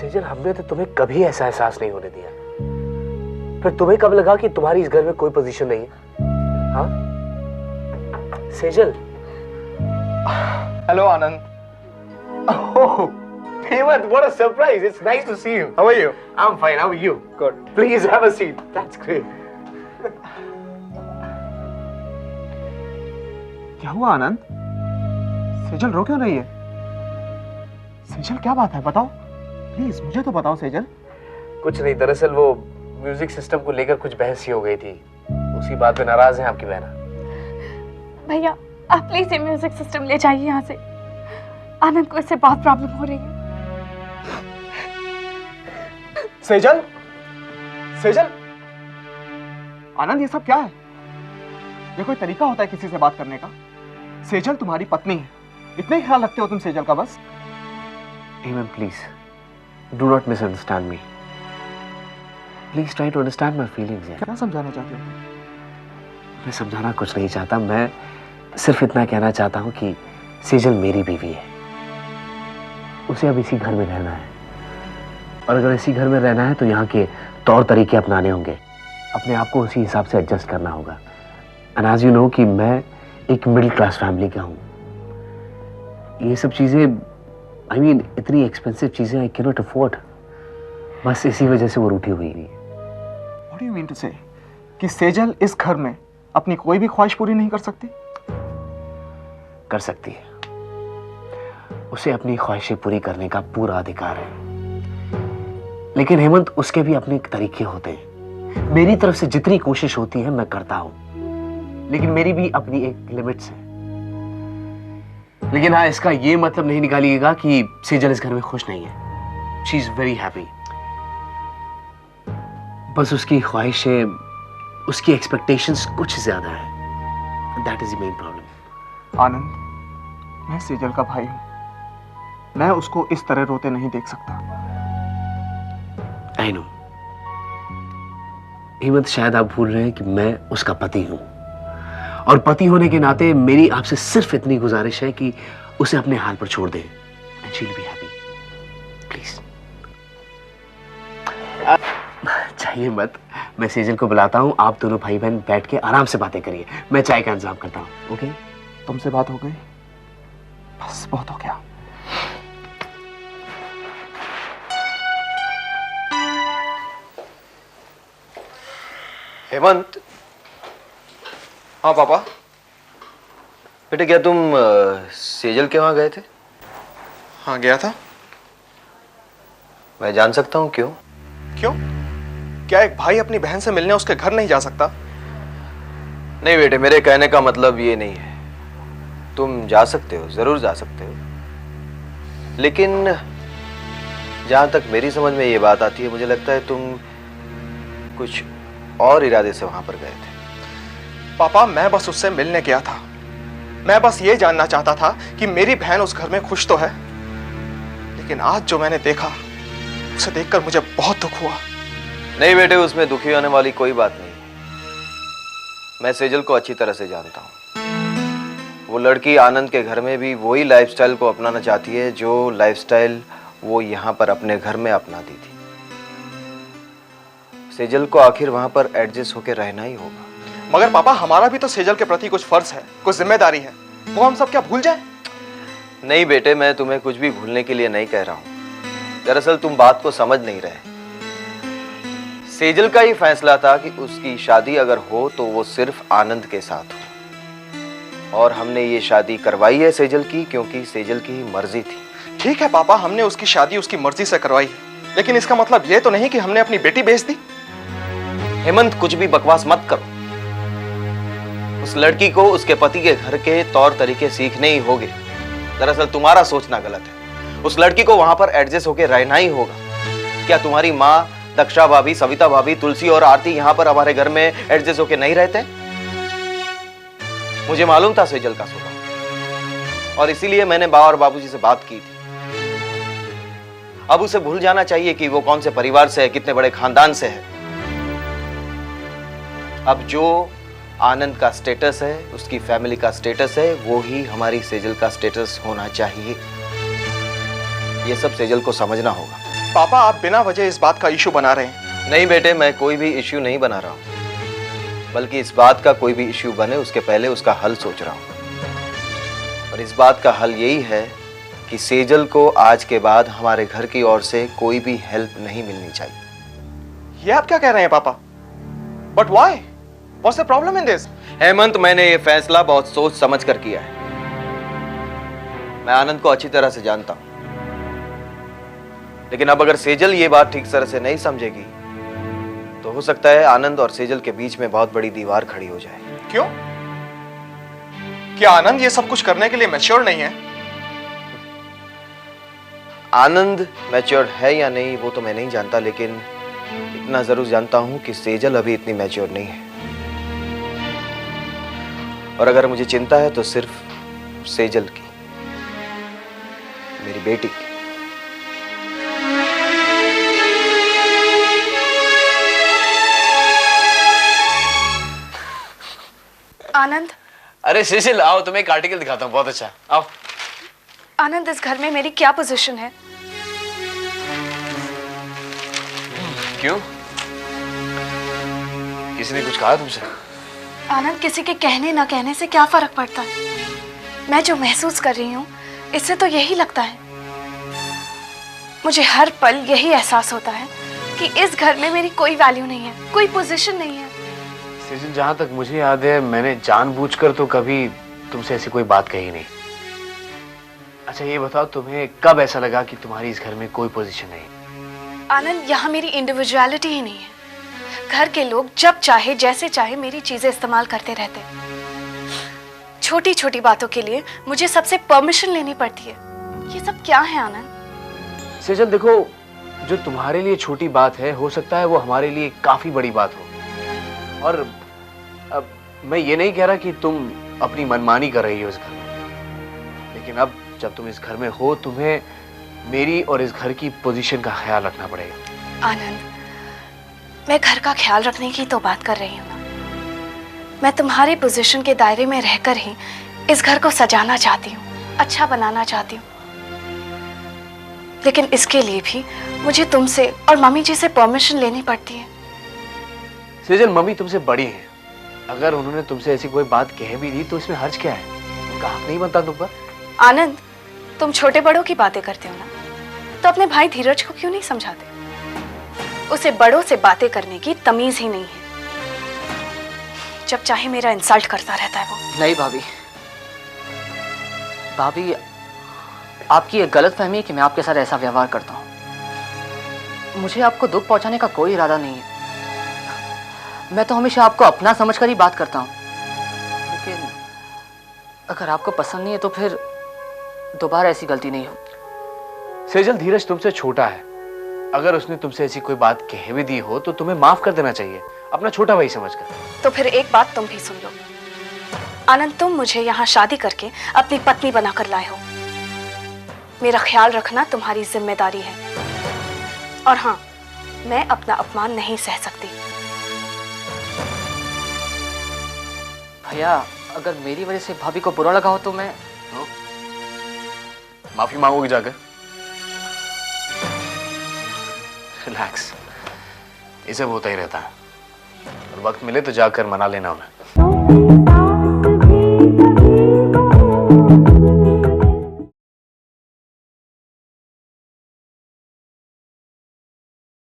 सेजल, हमने तो तुम्हें कभी ऐसा एहसास नहीं होने दिया। फिर तुम्हें कब लगा कि तुम्हारी इस घर में कोई पोजीशन नहीं है? हाँ Sejal. Hello Anand. Oh, Hemant, what a surprise! It's nice to see you. How are you? I'm fine. How are you? Good. Please have a seat. That's great. क्या हुआ आनंद? सेजल रो क्यों रही है? सेजल क्या बात है, बताओ प्लीज, मुझे तो बताओ सेजल। कुछ नहीं, दरअसल वो म्यूजिक सिस्टम को लेकर कुछ बहस ही हो गई थी। उसी बात पे नाराज है आपकी बहना। भैया आप प्लीज ये म्यूजिक सिस्टम ले जाइए यहाँ से। आनंद को इससे बहुत प्रॉब्लम हो रही है। सेजल, सेजल, आनंद ये सब क्या है? ये कोई तरीका होता है किसी से बात करने का? सेजल तुम्हारी पत्नी है, इतना ही ख्याल रखते हो तुम सेजल का बस? Hemant, please, do not misunderstand me. Please try to understand my feelings. क्या समझाना चाहते हो? मैं समझाना कुछ नहीं चाहता, मैं सिर्फ इतना कहना चाहता हूँ कि सेजल मेरी बीवी है। उसे अब इसी घर में रहना है, और अगर इसी घर में रहना है तो यहाँ के तौर तरीके अपनाने होंगे, अपने आप को उसी हिसाब से एडजस्ट करना होगा। एंड एज यू नो कि मैं एक मिडिल क्लास फैमिली का हूँ। ये सब चीज़ें I mean, इतनी एक्सपेंसिव चीजें आई कैन नॉट अफोर्ड। बस इसी वजह से वो रूठी हुई है। What do you mean to say? कि सेजल इस घर में अपनी कोई भी ख्वाहिश पूरी नहीं कर सकती? कर सकती है। उसे अपनी ख्वाहिशें पूरी करने का पूरा अधिकार है, लेकिन हेमंत उसके भी अपने तरीके होते हैं। मेरी तरफ से जितनी कोशिश होती है मैं करता हूं, लेकिन मेरी भी अपनी एक लिमिट्स है। लेकिन हाँ, इसका ये मतलब नहीं निकालिएगा कि सेजल इस घर में खुश नहीं है। She is very happy. बस उसकी ख्वाहिशें, उसकी एक्सपेक्टेशंस कुछ ज्यादा है। That is the main problem. Anand, मैं सेजल का भाई हूं, मैं उसको इस तरह रोते नहीं देख सकता। आई नो हेमंत, शायद आप भूल रहे हैं कि मैं उसका पति हूं, और पति होने के नाते मेरी आपसे सिर्फ इतनी गुजारिश है कि उसे अपने हाल पर छोड़ दें। And she will be happy. Please चाहिए मत, मैं सेजल को बुलाता हूं, आप दोनों भाई बहन बैठ के आराम से बातें करिए। मैं चाय का इंतजाम करता हूं। ओके? तुमसे बात हो गई, बस बहुत हो गया। हेमंत। हाँ पापा। बेटे, क्या तुम सेजल के वहां गए थे? हाँ गया था। मैं जान सकता हूँ क्यों? क्यों? क्या एक भाई अपनी बहन से मिलने उसके घर नहीं जा सकता? नहीं बेटे, मेरे कहने का मतलब ये नहीं है। तुम जा सकते हो, जरूर जा सकते हो, लेकिन जहां तक मेरी समझ में ये बात आती है, मुझे लगता है तुम कुछ और इरादे से वहां पर गए थे। पापा, मैं बस उससे मिलने गया था। मैं बस ये जानना चाहता था कि मेरी बहन उस घर में खुश तो है। लेकिन आज जो मैंने देखा, उसे देखकर मुझे बहुत दुख हुआ। नहीं बेटे, उसमें दुखी होने वाली कोई बात नहीं। मैं सेजल को अच्छी तरह से जानता हूँ। वो लड़की आनंद के घर में भी वही लाइफस्टाइल को अपनाना चाहती है जो लाइफस्टाइल वो यहाँ पर अपने घर में अपनाती थी। सेजल को आखिर वहां पर एडजस्ट होकर रहना ही होगा। मगर पापा, हमारा भी तो सेजल के प्रति कुछ फर्ज है, कुछ जिम्मेदारी है। वो हम सब क्या भूल जाए? नहीं बेटे, मैं तुम्हें कुछ भी भूलने के लिए नहीं कह रहा हूं। दरअसल तुम बात को समझ नहीं रहे। सेजल का ही फैसला था कि उसकी शादी अगर हो तो वो सिर्फ आनंद के साथ हो, और हमने ये शादी करवाई है सेजल की, क्योंकि सेजल की ही मर्जी थी। ठीक है पापा, हमने उसकी शादी उसकी मर्जी से करवाई है, लेकिन इसका मतलब ये तो नहीं कि हमने अपनी बेटी बेच दी। हेमंत, कुछ भी बकवास मत करो। उस लड़की को उसके पति के घर के तौर तरीके सीखने ही होंगे। दरअसल तुम्हारा सोचना गलत है। उस लड़की को वहां पर एडजस्ट होकर रहना ही होगा। क्या तुम्हारी माँ, दक्षा भाभी, सविता भाभी, तुलसी और आरती यहाँ पर हमारे घर में एडजस्ट होकर नहीं रहते? मुझे मालूम था सेजल का स्वभाव, और इसीलिए मैंने बा और बाबूजी से बात की थी। अब उसे भूल जाना चाहिए कि वो कौन से परिवार से है, कितने बड़े खानदान से है। अब जो आनंद का स्टेटस है, उसकी फैमिली का स्टेटस है, वो ही हमारी सेजल का स्टेटस होना चाहिए। ये सब सेजल को समझना होगा। पापा, आप बिना वजह इस बात का इशू बना रहे हैं। नहीं बेटे, मैं कोई भी इश्यू नहीं बना रहा हूं, बल्कि इस बात का कोई भी इश्यू बने उसके पहले उसका हल सोच रहा हूं। और इस बात का हल यही है कि सेजल को आज के बाद हमारे घर की ओर से कोई भी हेल्प नहीं मिलनी चाहिए। ये आप क्या कह रहे हैं पापा? But why? What's the problem in this? Hemant, मैंने ये फैसला बहुत सोच समझ कर किया है। मैं आनंद को अच्छी तरह से जानता हूं, लेकिन अब अगर सेजल ये बात ठीक तरह से नहीं समझेगी तो हो सकता है आनंद और सेजल के बीच में बहुत बड़ी दीवार खड़ी हो जाए। क्यों? क्या आनंद ये सब कुछ करने के लिए मैच्योर नहीं है? आनंद मैच्योर है या नहीं वो तो मैं नहीं जानता, लेकिन इतना जरूर जानता हूं कि सेजल अभी इतनी मैच्योर नहीं है। और अगर मुझे चिंता है तो सिर्फ सेजल की, मेरी बेटी की। आनंद, अरे सेजल आओ, तुम्हें एक आर्टिकल दिखाता हूँ, बहुत अच्छा। आओ। आनंद, इस घर में मेरी क्या पोजीशन है? क्यों? किसी ने कुछ कहा तुमसे? आनंद, किसी के कहने ना कहने से क्या फर्क पड़ता है? मैं जो महसूस कर रही हूँ इससे तो यही लगता है। मुझे हर पल यही एहसास होता है कि इस घर में मेरी कोई वैल्यू नहीं है, कोई पोजीशन नहीं है। सेजल, जहां तक मुझे याद है मैंने जानबूझकर तो कभी तुमसे ऐसी कोई बात कही नहीं। अच्छा ये बताओ, तुम्हें कब ऐसा लगा कि तुम्हारी इस घर में कोई पोजीशन नहीं? आनंद, यहाँ मेरी इंडिविजुअलिटी ही नहीं है। घर के लोग जब चाहे जैसे चाहे मेरी चीजें इस्तेमाल करते रहते हैं। छोटी छोटी बातों के लिए मुझे सबसे परमिशन लेनी पड़ती है। ये सब क्या है आनंद? सेजल देखो, जो तुम्हारे लिए छोटी बात है हो सकता है वो हमारे लिए काफी बड़ी बात हो। और अब मैं ये नहीं कह रहा कि तुम अपनी मनमानी कर रही हो इस घर में, लेकिन अब जब तुम इस घर में हो तुम्हें मेरी और इस घर की पोजीशन का ख्याल रखना पड़ेगा। आनंद, मैं घर का ख्याल रखने की तो बात कर रही हूँ ना। मैं तुम्हारी पोजीशन के दायरे में रहकर ही इस घर को सजाना चाहती हूँ, अच्छा बनाना चाहती हूँ। लेकिन इसके लिए भी मुझे तुमसे और मम्मी जी से परमिशन लेनी पड़ती है। सेजल, मम्मी तुमसे बड़ी हैं। अगर उन्होंने तुमसे ऐसी कोई बात कह भी दी तो इसमें हर्ज क्या है? उनका हक नहीं बनता तुम पर? आनंद, तुम छोटे बड़ों की बातें करते हो ना, तो अपने भाई धीरज को क्यों नहीं समझाते? उसे बड़ों से बातें करने की तमीज ही नहीं है। जब चाहे मेरा इंसल्ट करता रहता है वो। नहीं भाभी, भाभी आपकी ये गलत फहमी है कि मैं आपके साथ ऐसा व्यवहार करता हूँ। मुझे आपको दुख पहुंचाने का कोई इरादा नहीं है। मैं तो हमेशा आपको अपना समझकर ही बात करता हूँ। लेकिन अगर आपको पसंद नहीं है तो फिर दोबारा ऐसी गलती नहीं हो। सेजल, धीरज तुमसे छोटा है। अगर उसने तुमसे ऐसी कोई बात कह भी दी हो तो तुम्हें माफ कर देना चाहिए, अपना छोटा भाई समझकर। तो फिर एक बात तुम भी सुन लो आनंद, तुम मुझे यहाँ शादी करके अपनी पत्नी बनाकर लाए हो। मेरा ख्याल रखना तुम्हारी जिम्मेदारी है। और हाँ, मैं अपना अपमान नहीं सह सकती। भैया, अगर मेरी वजह से भाभी को बुरा लगा हो तो मैं माफी मांगोगी जाकर? रिलैक्स, ये सब होता ही रहता है। और वक्त मिले तो जाकर मना लेना उन्हें।